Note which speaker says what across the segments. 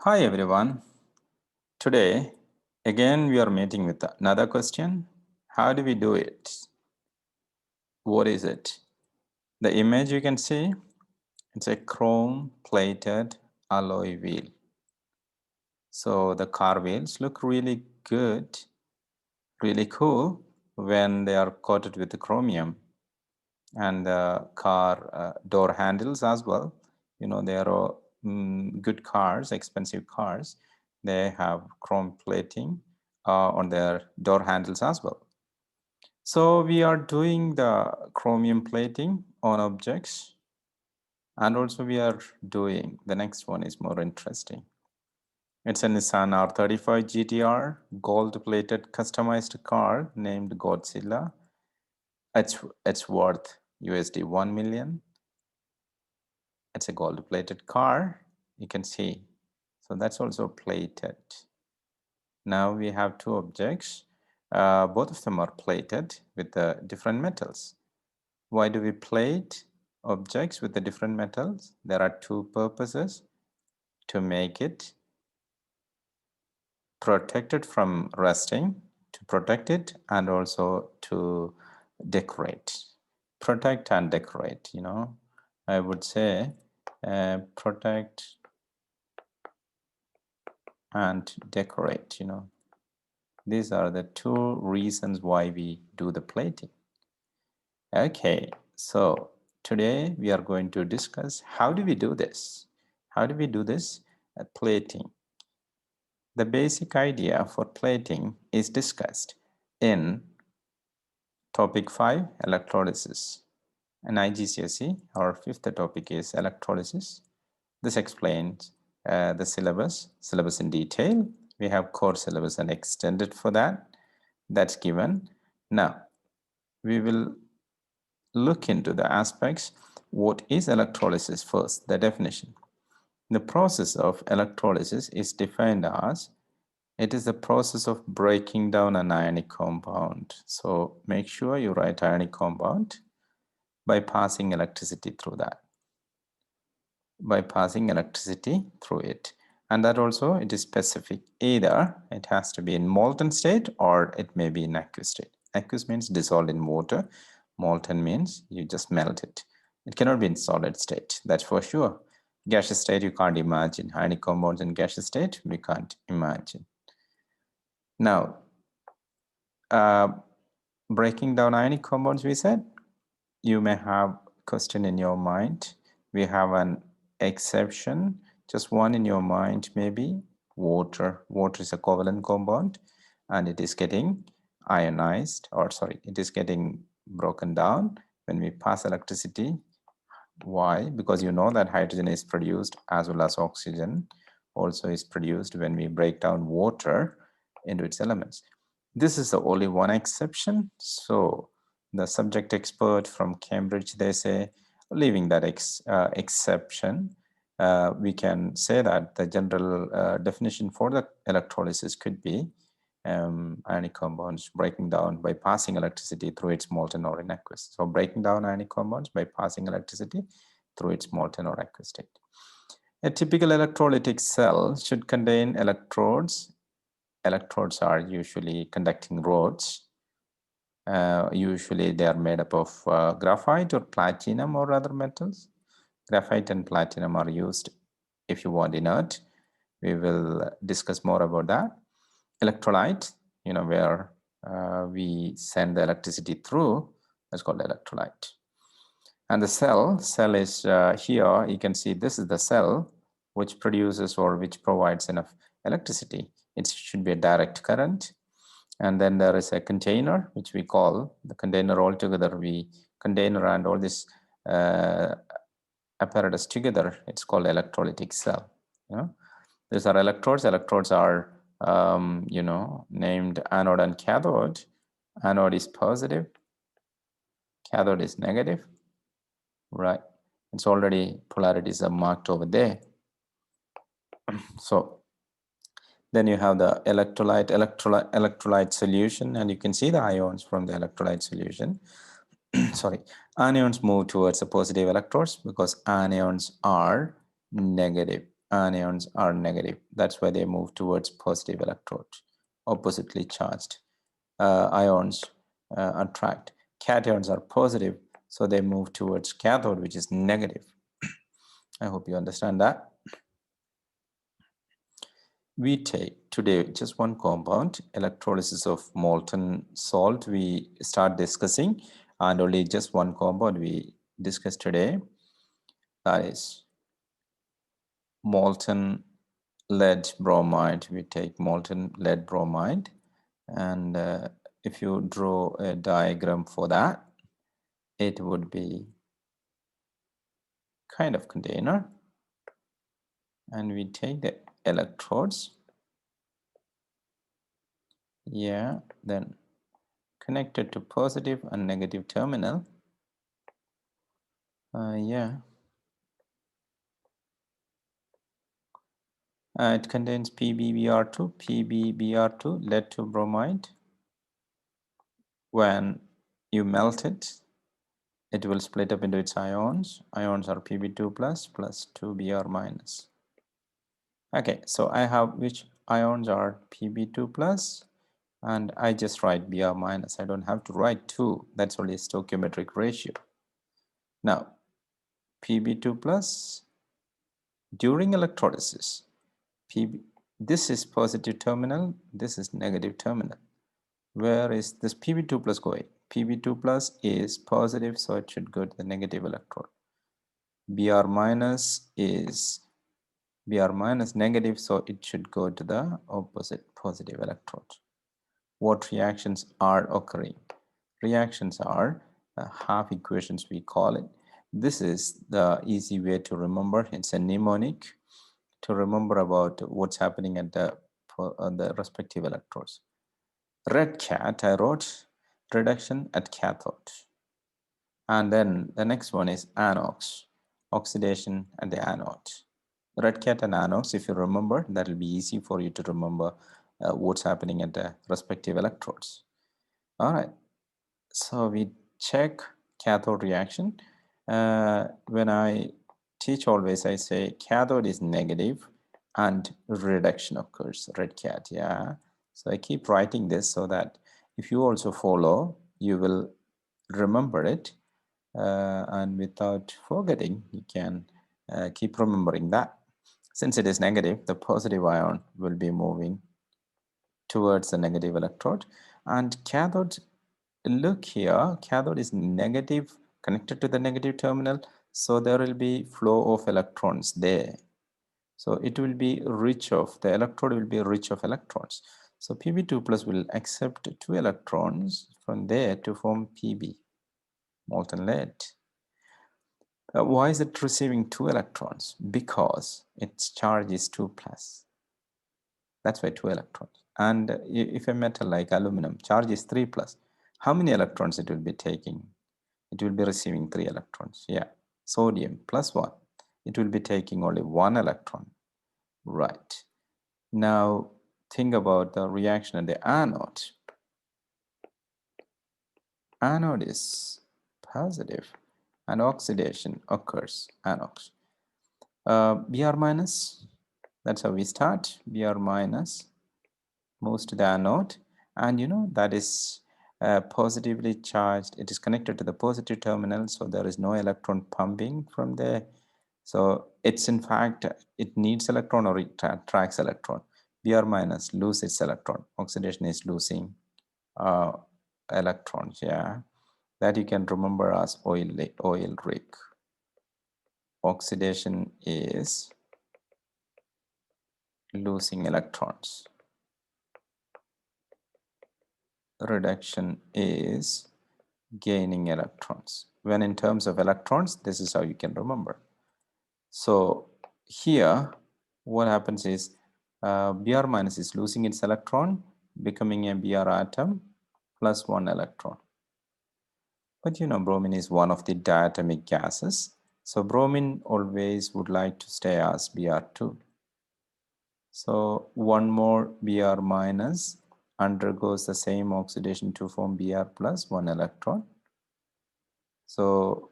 Speaker 1: Hi everyone. Today, again, we are meeting with another question. How do we do it? What is it? The image you can see, it's a chrome plated alloy wheel. So the car wheels look really good, really cool when they are coated with the chromium. And the car door handles as well. You know, they are good cars, expensive cars. They have chrome plating on their door handles as well. So we are doing the chromium plating on objects, and also we are doing the next one is more interesting. It's a Nissan R35 GTR gold plated customized car named Godzilla. It's worth USD 1 million. It's a gold plated car, you can see. So that's also plated. Now we have two objects. Both of them are plated with the different metals. Why do we plate objects with the different metals? There are two purposes: to make it protected from rusting, to protect it, and also to decorate. Protect and decorate, you know. I would say protect and decorate, you know. These are the two reasons why we do the plating. Okay, so today we are going to discuss how do we do this? How do we do this plating? The basic idea for plating is discussed in topic 5, electrolysis. In IGCSE, our fifth topic is electrolysis. This explains the syllabus in detail. We have core syllabus and extended for that. That's given. Now, we will look into the aspects. What is electrolysis first? The definition. The process of electrolysis is defined as it is the process of breaking down an ionic compound. So make sure you write ionic compound by passing electricity through that. By passing electricity through it. And that also it is specific. Either it has to be in molten state or it may be in aqueous state. Aqueous means dissolved in water. Molten means you just melt it. It cannot be in solid state, that's for sure. Gaseous state you can't imagine. Ionic compounds in gaseous state we can't imagine. Now, breaking down ionic compounds, we said, you may have a question in your mind. We have an exception, just one in your mind maybe. Water is a covalent compound and it is getting ionized, or sorry, it is getting broken down when we pass electricity. Why? Because you know that hydrogen is produced as well as oxygen also is produced when we break down water into its elements. This is the only one exception. So the subject expert from Cambridge, they say, leaving that exception, we can say that the general definition for the electrolysis could be ionic compounds breaking down by passing electricity through its molten or in aqueous. So breaking down ionic compounds by passing electricity through its molten or aqueous state. A typical electrolytic cell should contain electrodes. Electrodes are usually conducting rods. Usually they are made up of graphite or platinum or other metals. Graphite and platinum are used if you want inert. We will discuss more about that. Electrolyte, you know, where we send the electricity through, that's called electrolyte. And the cell is here. You can see this is the cell which produces or which provides enough electricity. It should be a direct current. And then there is a container, which we call the container altogether. Container and all this apparatus together, it's called electrolytic cell. You know? These are electrodes. Electrodes are, you know, named anode and cathode. Anode is positive, cathode is negative, right? It's already polarities are marked over there. So then you have the electrolyte solution, and you can see the ions from the electrolyte solution. Sorry, anions move towards the positive electrodes because anions are negative. anions are negative. That's why they move towards positive electrodes. Oppositely charged ions attract. Cations are positive, so they move towards cathode, which is negative. I hope you understand that. We take today just one compound, electrolysis of molten salt we start discussing, and only just one compound we discussed today, that is molten lead bromide. We take molten lead bromide, and if you draw a diagram for that, it would be kind of container, and we take the electrodes, yeah, then connected to positive and negative terminal, yeah, it contains PbBr2 lead to bromide. When you melt it, it will split up into its ions. Ions are Pb2 plus 2Br minus. Okay, so I have which ions are Pb2 plus, and I just write Br minus. I don't have to write 2. That's only a stoichiometric ratio. Now, Pb2 plus during electrolysis, this is positive terminal, this is negative terminal. Where is this Pb2 plus going? Pb2 plus is positive, so it should go to the negative electrode. Br minus is Br minus negative, so it should go to the opposite positive electrode. What reactions are occurring? Reactions are half equations, we call it. This is the easy way to remember. It's a mnemonic to remember about what's happening at the respective electrodes. Red cat, I wrote reduction at cathode. And then the next one is anox, oxidation at the anode. Red cat and anox, if you remember, that will be easy for you to remember what's happening at the respective electrodes. All right, so we check cathode reaction. When I teach, always I say cathode is negative and reduction occurs, red cat, yeah. So I keep writing this so that if you also follow, you will remember it, and without forgetting, you can keep remembering that. Since it is negative, the positive ion will be moving towards the negative electrode, and cathode, look here, cathode is negative, connected to the negative terminal, so there will be flow of electrons there. So it will be rich of, the electrode will be rich of electrons. So Pb2 plus will accept 2 electrons from there to form Pb, molten lead. Why is it receiving 2 electrons? Because its charge is 2 plus. That's why 2 electrons. And if a metal like aluminum, charge is 3 plus, how many electrons it will be taking? It will be receiving 3 electrons. Yeah. Sodium plus 1. It will be taking only 1 electron. Right. Now think about the reaction at the anode. Anode is positive and oxidation occurs, anox. Br minus, that's how we start. Br minus moves to the anode, and you know that is positively charged. It is connected to the positive terminal, so there is no electron pumping from there. So it's in fact, it needs electron or it attracts electron. Br minus lose its electron. Oxidation is losing electrons, yeah. That you can remember as oil rig. Oxidation is losing electrons. Reduction is gaining electrons. When in terms of electrons, this is how you can remember. So here, what happens is Br minus is losing its electron, becoming a Br atom plus 1 electron. But you know, bromine is one of the diatomic gases. So bromine always would like to stay as Br2. So one more Br minus undergoes the same oxidation to form Br plus 1 electron. So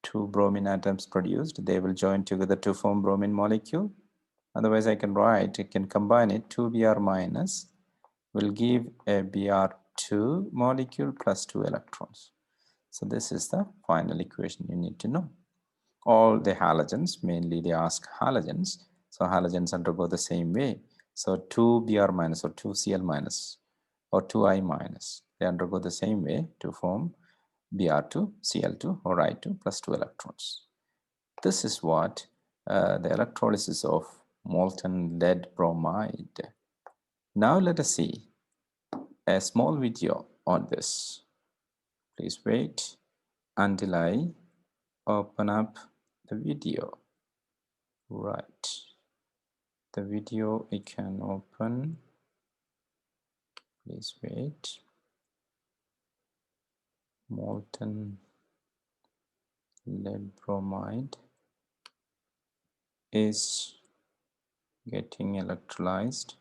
Speaker 1: two bromine atoms produced. They will join together to form bromine molecule. Otherwise, I can combine it. 2Br minus will give a Br2 molecule plus 2 electrons. So this is the final equation you need to know. All the halogens, mainly they ask halogens. So halogens undergo the same way. So 2Br minus or 2Cl minus or 2I minus, they undergo the same way to form Br2, Cl2 or I2 plus 2 electrons. This is what the electrolysis of molten lead bromide. Now let us see a small video on this. Please wait until I open up the video. Right. The video I can open. Please wait. Molten lead bromide is getting electrolyzed.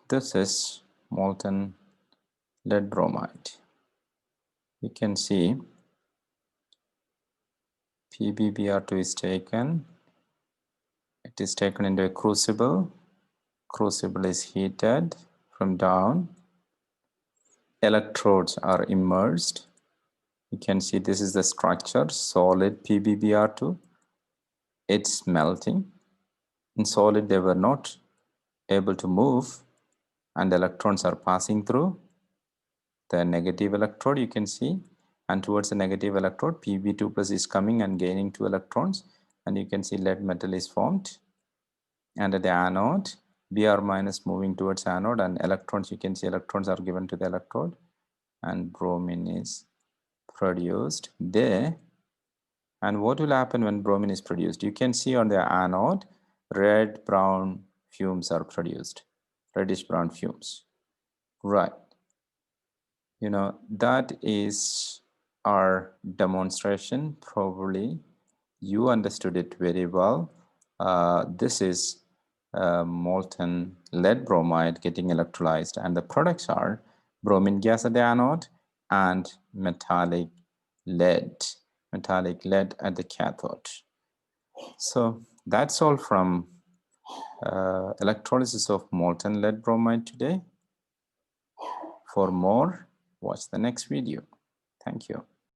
Speaker 1: This is molten lead bromide. You can see PbBr2 is taken. It is taken into a crucible. Crucible is heated from down. Electrodes are immersed. You can see this is the structure, solid PbBr2. It's melting. In solid, they were not able to move, and electrons are passing through the negative electrode, you can see, and towards the negative electrode, Pb2 plus is coming and gaining 2 electrons, and you can see lead metal is formed. And at the anode, Br minus moving towards anode, and electrons, you can see electrons are given to the electrode, and bromine is produced there. And what will happen when bromine is produced? You can see on the anode, red brown fumes are produced, reddish brown fumes. Right. You know, that is our demonstration. Probably you understood it very well. This is molten lead bromide getting electrolyzed, and the products are bromine gas at the anode and metallic lead at the cathode. So that's all from electrolysis of molten lead bromide today. For more, watch the next video. Thank you.